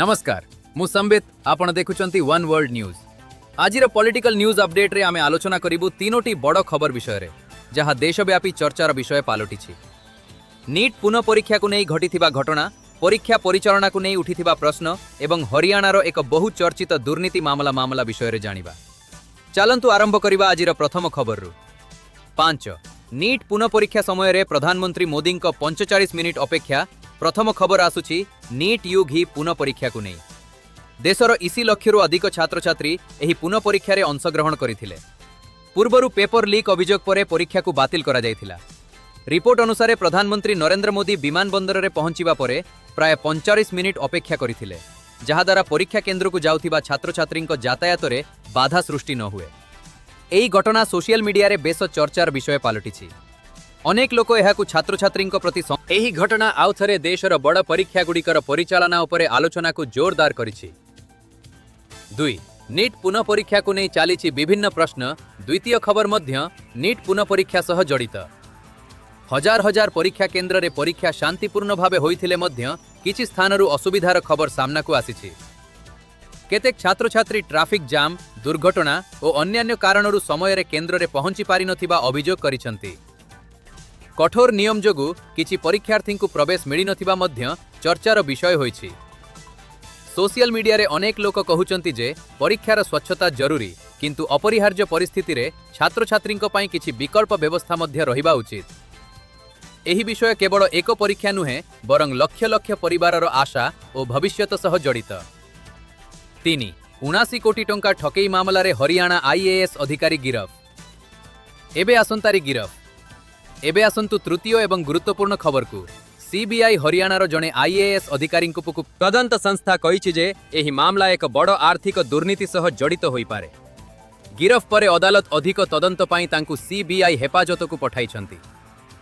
नमस्कार मु संबित आपण देखुचंती वन वर्ल्ड न्यूज। आजिर पॉलिटिकल न्यूज अपडेट रे आमे आलोचना करिबु तीनोटी बड़ खबर विषय रे जहां देशव्यापी चर्चार विषय पालटिछि। नीट पुनः परीक्षा को नहीं घटिथिबा घटना, परीक्षा परिचालना को नहीं उठिथिबा प्रश्न एवं हरियाणार एक बहु चर्चित दुर्नीति मामला विषय रे जानिबा। चलंतु आरंभ करिबा आजिर प्रथम खबर रु। 5 नीट पुनः परीक्षा समय रे प्रधानमंत्री मोदी 45 मिनिट अपेक्षा प्रथम खबर आसुछि नीट यू घी पुनः परीक्षा को नहीं। देशर 80 लक्षरू अधिक छात्र छात्री एही पुनः परीक्षा रे अंशग्रहण करिथिले। पूर्वरु पेपर लीक अभियोग परे परीक्षा को बातिल करा जायथिला। रिपोर्ट अनुसार प्रधानमंत्री नरेंद्र मोदी विमान बंदर रे पहुंचिबा परे प्राय 45 मिनिट अपेक्षा करिथिले, जहा द्वारा परीक्षा केंद्र को जाउथिबा छात्र छात्री यातायात रे बाधा सृष्टि न हुए। एही घटना सोशल मीडिया रे बेस चर्चार विषय पालटिछि। अनेक लोक एहाकु छात्र छात्री प्रति एही घटना आउ थरे देशर बड़ परीक्षा गुड़िकर परिचालना उपरे आलोचना को जोरदार करिछि। 2 नीट पुनः परीक्षा को नहीं चालिछि विभिन्न प्रश्न। द्वितीय खबर मध्य नीट पुनः परीक्षा सह जड़ित। हजार हजार परीक्षा केंद्र रे परीक्षा शांतिपूर्ण भावे होइथिले मध्य किछि स्थानरु असुविधार खबर सामना को आसिछि। केतेक छात्र छात्री ट्राफिक जाम, दुर्घटना और अन्यान्य कारणरू समय रे केंद्र रे पहुंची पारि नथिबा अभियोग करिसंती। कठोर नियम जोगु किछि परीक्षार्थी को प्रवेश मिली नथिबा मध्य चर्चार विषय होइछि। सोशल मीडिया रे अनेक लोक कहउचंती जे परीक्षार स्वच्छता जरूरी, किंतु अपरिहार्य परिस्थिति रे छात्र छात्री पई किछि विकल्प व्यवस्था मध्य रहिबा उचित। एही विषय केवल एक परीक्षा नुहे बरं लक्ष लक्ष परिवारर आशा और भविष्यत सह जड़ित। 3 79 कोटी टंका ठकेई मामला रे हरियाणा आईएएस अधिकारी गिरफ। एबे आसंतारी गिरफ। एबे आसंतु तृतीय एवं गुरुत्वपूर्ण खबर को। सीबीआई हरियाणार जड़े आईएएस अधिकारी तदंत संस्था कहिछि जे एही मामला एक बड़ आर्थिक दुर्नीति सह जड़ित होई पारे। गिरफ परे अदालत अधिक तदंत पाई तांकु सीबीआई हेफाजत को पठाइछंती।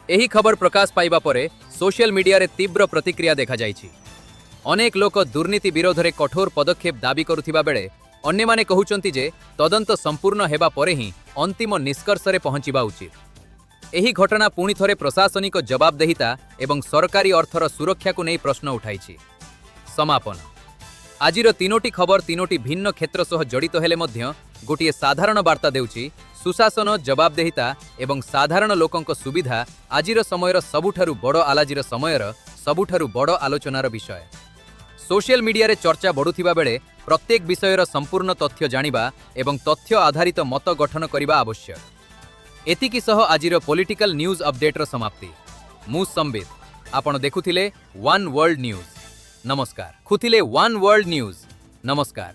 एही खबर प्रकाश पाइबा परे सोशल मीडिया रे तीव्र प्रतिक्रिया देखा जाइछि। अनेक लोक दुर्नीति विरोध रे कठोर पदक्षेप दाबी करुथिबा बेले अन्य माने कहउचंती जे तदंत संपूर्ण हेबा परे ही अंतिम निष्कर्ष रे पहुंचिबा उचित। एही घटना पुणी थरे प्रशासनिक जवाबदेहिता एवं सरकारी अर्थर सुरक्षा को नहीं प्रश्न उठाइछि। समापन आजिर तीनोटी खबर तीनोटी भिन्न क्षेत्र सह जड़ित हेले मध्य गोटिए साधारण वार्ता देउछि सुशासन, जवाबदेहिता एवं साधारण लोकंक सुविधा आजिर समयर सबुठारु बड़ आलाजिर समयर सबुठारु बड़ आलोचनार विषय। सोशल मीडिया रे चर्चा बढ़ुथिबा बेले प्रत्येक विषयर संपूर्ण तथ्य जानिबा एवं तथ्य आधारित मत गठन करिबा आवश्यक। एतिकी सह आजिर पॉलिटिकल न्यूज अपडेटर समाप्ति। मु संबित आपण देखुथिले वन वर्ल्ड न्यूज। नमस्कार। खुथिले वन वर्ल्ड न्यूज। नमस्कार।